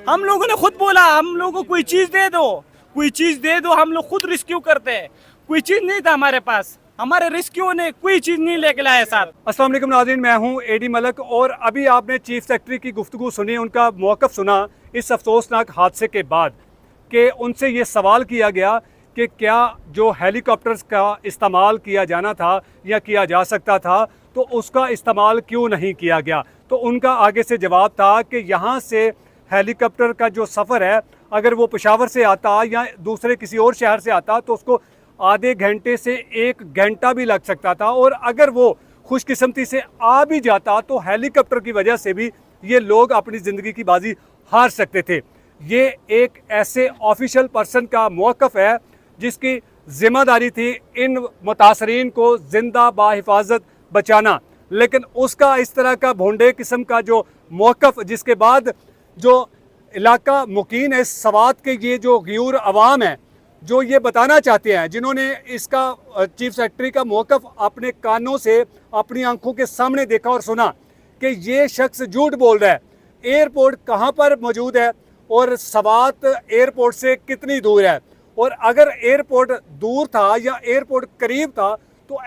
हम लोगों ने खुद बोला हम लोगों को कोई चीज दे दो, कोई चीज दे दो, हम लोग खुद रेस्क्यू करते हैं। कोई चीज नहीं था हमारे पास, हमारे रेस्क्यू ने कोई चीज नहीं लेके लाया साथ। अस्सलाम वालेकुम नाज़रीन, मैं हूं एडी मलक और अभी आपने चीफ सेक्रेटरी की गुफ्तगू सुनी, उनका मौक़िफ़ सुना इस अफसोसनाक हादसे के बाद कि उनसे ये सवाल किया गया कि क्या जो हेलीकॉप्टर्स का इस्तेमाल किया जाना था या किया जा सकता था तो उसका इस्तेमाल क्यों नहीं किया गया। तो उनका आगे से जवाब था कि यहाँ से हेलीकॉप्टर का जो सफ़र है, अगर वो पेशावर से आता या दूसरे किसी और शहर से आता तो उसको आधे घंटे से 1 घंटा भी लग सकता था, और अगर वो खुशकिस्मती से आ भी जाता तो हेलीकॉप्टर की वजह से भी ये लोग अपनी ज़िंदगी की बाजी हार सकते थे। ये एक ऐसे ऑफिशियल पर्सन का मौक़िफ़ है जिसकी ज़िम्मेदारी थी इन मुतासरीन को ज़िंदा बाहिफाजत बचाना, लेकिन उसका इस तरह का भोंडे किस्म का जो मौक़िफ़, जिसके बाद जो इलाका मुकीन है सवात के ये जो ग़यूर अवाम है जो ये बताना चाहते हैं, जिन्होंने इसका चीफ सेक्रेटरी का मौक़िफ़ अपने कानों से अपनी आंखों के सामने देखा और सुना कि ये शख्स झूठ बोल रहा है। एयरपोर्ट कहाँ पर मौजूद है और सवात एयरपोर्ट से कितनी दूर है, और अगर एयरपोर्ट दूर था या एयरपोर्ट करीब था तो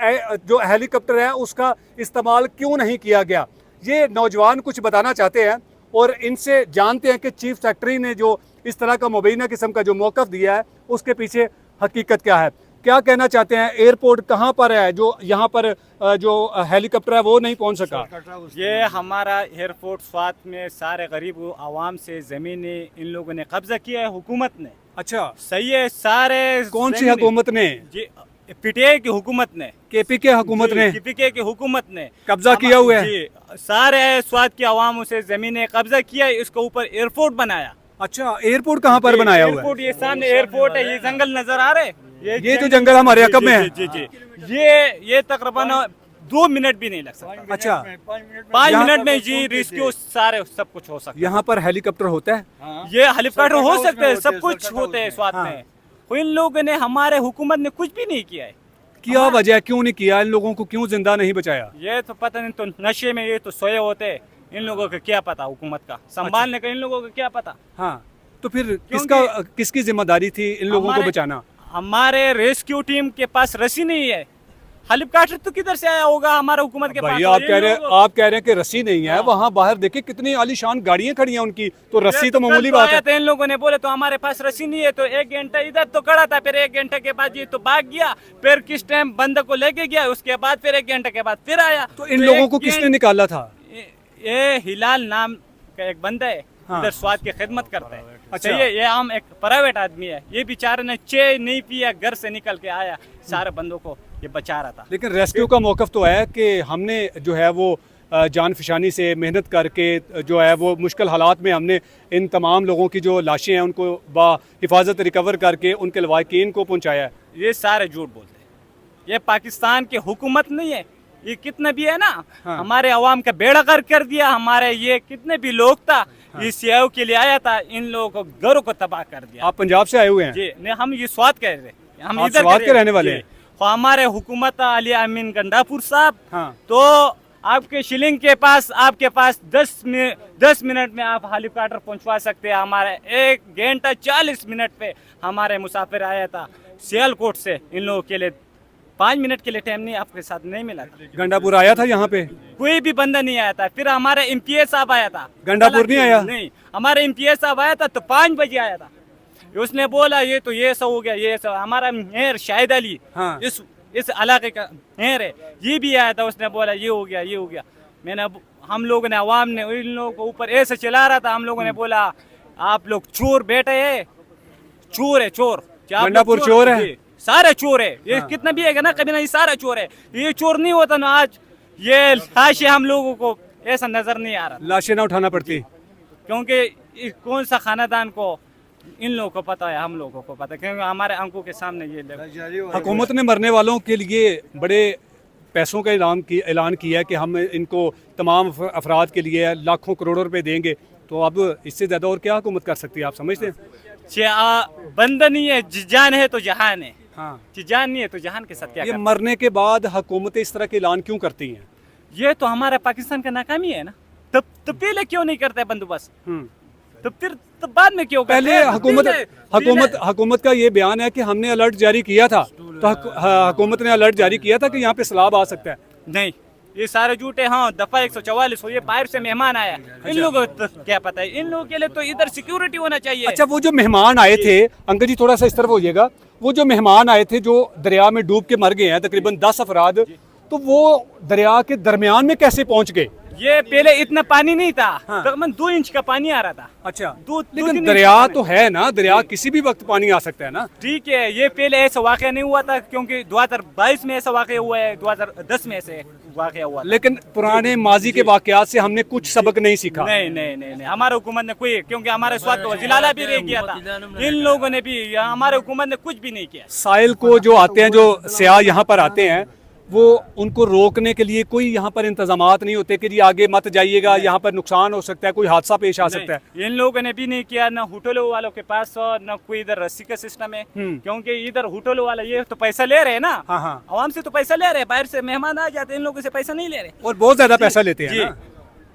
जो हेलीकॉप्टर है उसका इस्तेमाल क्यों नहीं किया गया। ये नौजवान कुछ बताना चाहते हैं और इनसे जानते हैं कि चीफ सेक्रेटरी ने जो इस तरह का मुबैना किस्म का जो मौक़िफ़ दिया है उसके पीछे हकीकत क्या है, क्या कहना चाहते हैं। एयरपोर्ट कहाँ पर है जो यहाँ पर जो हेलीकॉप्टर है वो नहीं पहुँच सका। ये हमारा एयरपोर्ट स्वात में सारे गरीब आवाम से ज़मीनें इन लोगों ने कब्जा किया है, हुकूमत ने। अच्छा, सही है, सारे कौन सी हुकूमत ने? जी, पीटीआई की हुकूमत ने, केपीके हुकूमत ने, केपीके की हुकूमत ने कब्जा किया हुआ है। जी, सारे स्वात की आवामों से जमीनें कब्जा किया, इसके ऊपर एयरपोर्ट बनाया। अच्छा, एयरपोर्ट कहाँ पर बनाया हुआ है? एयरपोर्ट ये सामने एयरपोर्ट है, ये जंगल नजर आ रहे, ये जो जंगल हमारे अकब में है। जी जी, ये तकरीबन 2 मिनट भी नहीं लग सकता। अच्छा, 5 मिनट में जी रेस्क्यू सारे सब कुछ हो सकता है। यहाँ पर हेलीकॉप्टर होता है? ये हेलीकॉप्टर हो सकते हैं, सब कुछ होते हैं स्वात में। इन लोगों ने, हमारे हुकूमत ने कुछ भी नहीं किया है। क्या वजह, क्यों नहीं किया? इन लोगों को क्यों जिंदा नहीं बचाया? ये तो पता नहीं, तो नशे में ये तो सोए होते, इन लोगों को क्या पता, हुकूमत का संभालने का इन लोगों को क्या पता। हाँ, तो फिर किसकी जिम्मेदारी थी इन लोगों को बचाना? हमारे रेस्क्यू टीम के पास रस्सी नहीं है, हेलीकॉप्टर तो किधर से आया होगा हमारे हुकूमत के पास। आप कह रहे हैं कि रस्सी नहीं है, वहाँ बाहर देखिए कितनी आलीशान गाड़ियाँ खड़ी हैं उनकी, तो रस्सी तो मामूली बात है। तो इन लोगों ने बोले तो हमारे पास रस्सी नहीं है, तो 1 घंटा इधर तो खड़ा था, फिर 1 घंटे के बाद ये तो भाग गया, फिर किस टाइम बंदे को लेके गया, उसके बाद फिर 1 घंटे के बाद फिर आया। तो इन लोगों को किसने निकाला था? ये हिलाल नाम का एक बंदा है, इधर स्वाद की खिदमत करता है। अच्छा, ये हम एक प्राइवेट आदमी है, ये बेचारे ने चाय नहीं पिया, घर से निकल के आया, सारे बंदों को ये बचा रहा था। लेकिन रेस्क्यू का मौक़िफ़ तो है कि हमने जो है वो जान फिशानी से मेहनत करके जो है वो मुश्किल हालात में हमने इन तमाम लोगों की जो लाशें हैं उनको हिफाजत रिकवर करके उनके लवाकिन को पहुँचाया है। ये सारे झूठ बोलते हैं, ये पाकिस्तान की हुकूमत नहीं है, ये कितने भी है ना। हाँ। हमारे अवाम का बेड़ा गर्क कर दिया, हमारे ये कितने भी लोग था। हाँ। इस सेव के लिए आया था, इन लोगों को घरों को तबाह कर दिया। आप पंजाब से आए हुए हैं? जी नहीं, हम ये स्वात कह रहे, हम इधर स्वात के रहने वाले हैं। तो हमारे हुकूमत अली अमीन गंडापुर साहब। हाँ। तो आपके शिलिंग के पास, आपके पास 10 मिनट में आप हेलीकॉप्टर पहुंचवा सकते हैं। हमारे 1 घंटा 40 मिनट पे हमारे मुसाफिर आया था सियालकोट से, इन लोगों के लिए 5 मिनट के लिए टाइम नहीं आपके साथ नहीं मिला था। गंडापुर आया था यहाँ पे? कोई भी बंदा नहीं आया था। फिर हमारे एमपीए साहब आया था। गंडापुर नहीं आया? नहीं, हमारे एमपीए साहब आया था तो 5 बजे आया था। उसने बोला ये तो ये सब हो गया, ये सब। हमारा मेयर शाहिद अली, हाँ। इस इलाके का मेयर है, ये भी आया था, उसने बोला ये हो गया, ये हो गया। हम लोगों ने, अवाम ने इन लोगों को ऊपर ऐसे चला रहा था। हम लोगों ने बोला आप लोग चोर बैठे है, चोर है, चोर। गंडापुर चोर है, सारे चोर है। ये हाँ। कितना भी है ना, कभी ना, ये सारा चोर है। ये चोर नहीं होता ना आज ये लाशें हम लोगों को ऐसा नजर नहीं आ रहा, लाशें ना उठाना पड़ती, क्योंकि कौन सा खानदान को इन लोगों को पता है, हम लोगों को पता है, क्योंकि हमारे आंखों के सामने ये हुकूमत ने मरने वालों के लिए बड़े पैसों का ऐलान किया है कि हम इनको तमाम अफराद के लिए लाखों करोड़ों रुपए देंगे। तो अब इससे ज़्यादा और क्या हुकूमत कर सकती है, आप समझते हैं? बंदा नहीं है, जान है तो जहान है। हाँ, जान नहीं है तो जहान के साथ क्या। ये मरने के बाद हुकूमतें इस तरह के ऐलान क्यों करती हैं? ये तो हमारे पाकिस्तान का नाकामी है ना। तब पहले क्यों नहीं करते बंदोबस्त? तो फिर तो बाद में क्यों पहले करते हैं? हुकूमत का ये बयान है कि हमने अलर्ट जारी किया था, तो हुकूमत ने अलर्ट जारी किया था कि यहाँ पे सैलाब आ सकता है। नहीं, ये सारे झूठे। हाँ, दफा 144 हो, ये बाहर से मेहमान आया, इन लोगों को तो क्या पता है, इन लोगों के लिए तो इधर सिक्योरिटी होना चाहिए। अच्छा, वो जो मेहमान आए थे, अंकल जी थोड़ा सा इस तरफ होइएगा, वो जो मेहमान आए थे जो दरिया में डूब के मर गए हैं तकरीबन 10 अफराद, तो वो दरिया के दरमियान में कैसे पहुंच गए? ये पहले इतना पानी नहीं था, हाँ। तकरीबन 2 इंच का पानी आ रहा था। अच्छा, दो लेकिन तीन दरिया इंच का तो है ना, दरिया किसी भी वक्त पानी आ सकता है ना। ठीक है, ये पहले ऐसा वाकया नहीं हुआ था, क्योंकि 2022 में ऐसा वाकया हुआ है, 2010 में ऐसे वाकया हुआ था। लेकिन पुराने माजी के वाकयात से हमने कुछ सबक नहीं सीखा। नहीं नहीं नहीं नहीं, हमारे हुकूमत ने कोई, क्योंकि हमारे स्वाद तो वजीलाला भी रह गया था, इन लोगों ने भी, हमारे हुकूमत ने कुछ भी नहीं किया। साहिल को जो आते हैं, जो सियाह यहाँ पर आते हैं, वो उनको रोकने के लिए कोई यहाँ पर इंतजामात नहीं होते कि जी आगे मत जाइएगा, यहाँ पर नुकसान हो सकता है, कोई हादसा पेश आ सकता है। इन लोगों ने भी नहीं किया, न होटलों वालों के पास न कोई इधर रस्सी का सिस्टम है, क्योंकि इधर होटलों वाला ये तो पैसा ले रहे हैं ना, हाँ हाँ, आवाम से तो पैसा ले रहे हैं, बाहर से मेहमान आ जाते हैं, इन लोगों से पैसा नहीं ले रहे, और बहुत ज्यादा पैसा लेते हैं ना।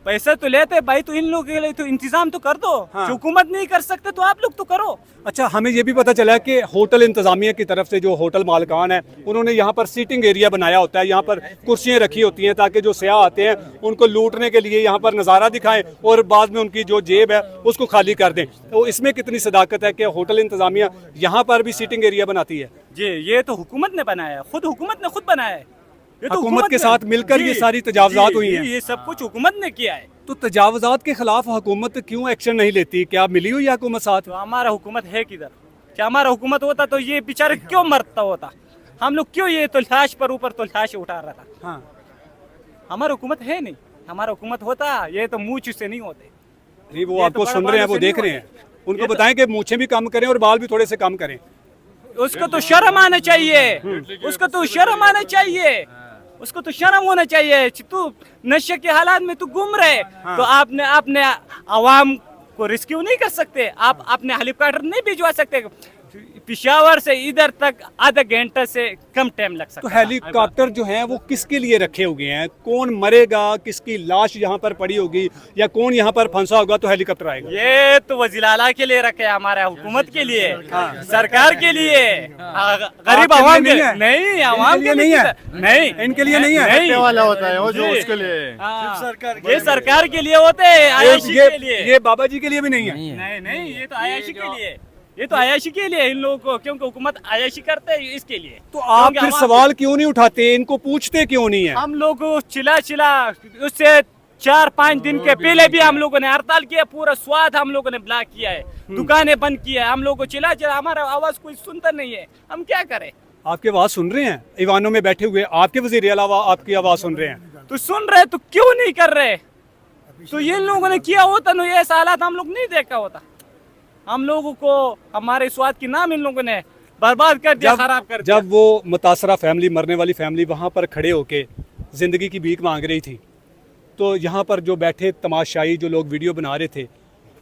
पैसा तो लेते हैं भाई, तो इन लोगों के लिए तो इंतजाम तो कर दो। हाँ। जो हुकूमत नहीं कर सकते तो आप लोग तो करो। अच्छा, हमें ये भी पता चला है कि होटल इंतजामिया की तरफ से जो होटल मालिकान है, उन्होंने यहाँ पर सीटिंग एरिया बनाया होता है, यहाँ पर कुर्सियाँ रखी होती हैं ताकि जो सयाह आते हैं उनको लूटने के लिए यहाँ पर नज़ारा दिखाएं और बाद में उनकी जो जेब है उसको खाली कर दें। तो इसमें कितनी सदाकत है कि होटल इंतजामिया यहाँ पर भी सीटिंग एरिया बनाती है? जी, ये तो हुकूमत ने बनाया है, खुद हुकूमत ने खुद बनाया है, ये तो हुकूमत के ने- साथ मिलकर जी, ये सारी तजावजात हुई हैं। ये सब कुछ हुकूमत ने किया है। तो तजावजात के खिलाफ हुकूमत क्यों एक्शन नहीं लेती? क्या मिली हुई है हुकूमत साथ? तो हमारा हुकूमत है किधर? क्या हमारा हुकूमत होता तो ये बेचारे क्यों मरता होता? हम लोग क्यों ये तुलताश पर ऊपर तुलताश उठा रहा था? हाँ, हमारा हुकूमत है नहीं, हमारा हुकूमत होता ये तो मुँह से नहीं होते। नहीं, वो ये तो आपको बड़ा सुन रहे हैं, वो बालों से देख नहीं रहे हैं, होते। उनको ये तो- बताएं कि मूछें भी कम करें और बाल भी थोड़े से कम करें। उसको तो शर्म आना चाहिए, उसको तो शर्म आना चाहिए, उसको तो शर्म होना चाहिए। तू नशे के हालात में तू घूम रहे, तो आपने अपने आवाम को रिस्क्यू नहीं कर सकते, आप अपने हेलीकॉप्टर नहीं भिजवा सकते। पिशावर से इधर तक आधा घंटा से कम टाइम लग सकता तो है। हेलीकॉप्टर जो हैं वो किसके लिए रखे हुए हैं? कौन मरेगा, किसकी लाश यहाँ पर पड़ी होगी या कौन यहाँ पर फंसा होगा तो हेलीकॉप्टर आएगा? ये तो वजीलाला के लिए रखे, हमारे हुकूमत के लिए, सरकार के लिए, गरीब आपके आवाम लिए के नहीं है? नहीं, आवाम इनके के लिए लिए नहीं है? नहीं, इनके लिए नहीं है? नहीं वाला होता है वो जो जी। उसके लिए हाँ, ये सरकार के लिए होते हैं, आयाशी के लिए। ये बाबा जी के लिए भी नहीं है। नहीं नहीं, ये तो आयाशी के लिए, ये तो आयाशी के लिए इन लोगों को, क्योंकि हुकूमत आयाशी करते हैं इसके लिए। तो आप क्योंकि फिर आवाम- सवाल क्यों नहीं उठाते? इनको पूछते क्यों नहीं है? हम लोग चिल्ला उससे 4-5 दिन के पहले भी हम लोगों ने हड़ताल किया, पूरा स्वाद हम लोगों ने ब्लॉक किया है, दुकानें बंद किया है, हम लोग को चिल्ला हमारा आवाज कोई सुनता नहीं है, हम क्या करें? आपकी आवाज सुन रहे हैं, ईवानों में बैठे हुए आपके वजीर अलावा आपकी आवाज सुन रहे हैं। तो सुन रहे तो क्यों नहीं कर रहे? तो ये लोगों ने किया होता ना, ये हालात हम लोग नहीं देखा होता। हम लोगों को हमारे स्वाद की नाम इन लोगों ने बर्बाद कर दिया, खराब कर दिया। जब वो मुतासरा फैमिली, मरने वाली फैमिली वहाँ पर खड़े होके ज़िंदगी की भीख मांग रही थी, तो यहाँ पर जो बैठे तमाशाई जो लोग वीडियो बना रहे थे,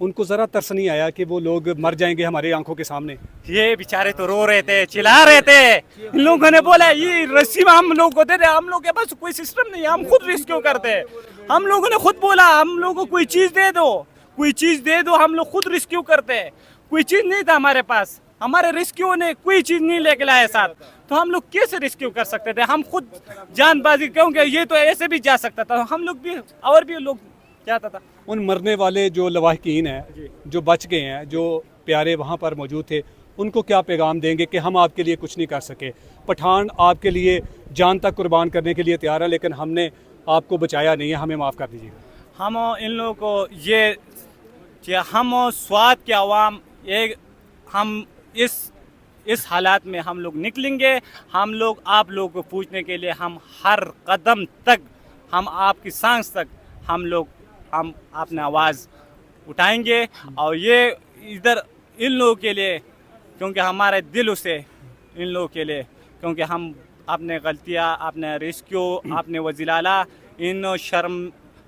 उनको ज़रा तरस नहीं आया कि वो लोग मर जाएंगे हमारे आंखों के सामने? ये बेचारे तो रो रहे थे, चिल्ला रहे थे। इन लोगों ने बोला ये रस्सी में हम लोग को दे दे, हम लोग के पास कोई सिस्टम नहीं है, हम खुद रिस्क्यू करते हैं। हम लोगों ने खुद बोला हम लोगों को कोई चीज़ दे दो, कोई चीज़ दे दो, हम लोग खुद रिस्क्यू करते हैं। कोई चीज़ नहीं था हमारे पास, हमारे रिस्क्यू ने कोई चीज़ नहीं लेके लाया साथ, तो हम लोग कैसे रिस्क्यू कर सकते थे? हम खुद जानबाजी, क्योंकि ये तो ऐसे भी जा सकता था, हम लोग भी और भी लोग जाता था। उन मरने वाले जो लवाहकीन हैं, जो बच गए हैं, जो प्यारे वहाँ पर मौजूद थे, उनको क्या पैगाम देंगे कि हम आपके लिए कुछ नहीं कर सके? पठान आपके लिए जान तक कुर्बान करने के लिए तैयार है, लेकिन हमने आपको बचाया नहीं है, हमें माफ़ कर दीजिएगा। हम इन लोगों को ये कि हम स्वाद के अवाम एक, हम इस हालात में हम लोग निकलेंगे, हम लोग आप लोगों को पूछने के लिए, हम हर कदम तक, हम आपकी सांस तक हम अपने आवाज़ उठाएंगे। और ये इधर इन लोगों के लिए, क्योंकि हमारे दिलों से इन लोगों के लिए, क्योंकि हम अपने गलतियाँ, अपने रिस्क्यू, अपने वजीलाला, इन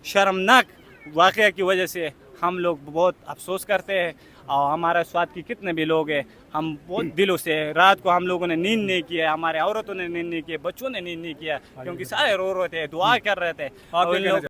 शर्मनाक वाक़या की वजह से हम लोग बहुत अफसोस करते हैं। और हमारे स्वाद की कितने भी लोग हैं, हम बहुत दिलों से, रात को हम लोगों ने नींद नहीं किया, हमारे औरतों ने नींद नहीं किया, बच्चों ने नींद नहीं किया, क्योंकि सारे रो रहे थे, दुआ कर रहे थे। और इन लोग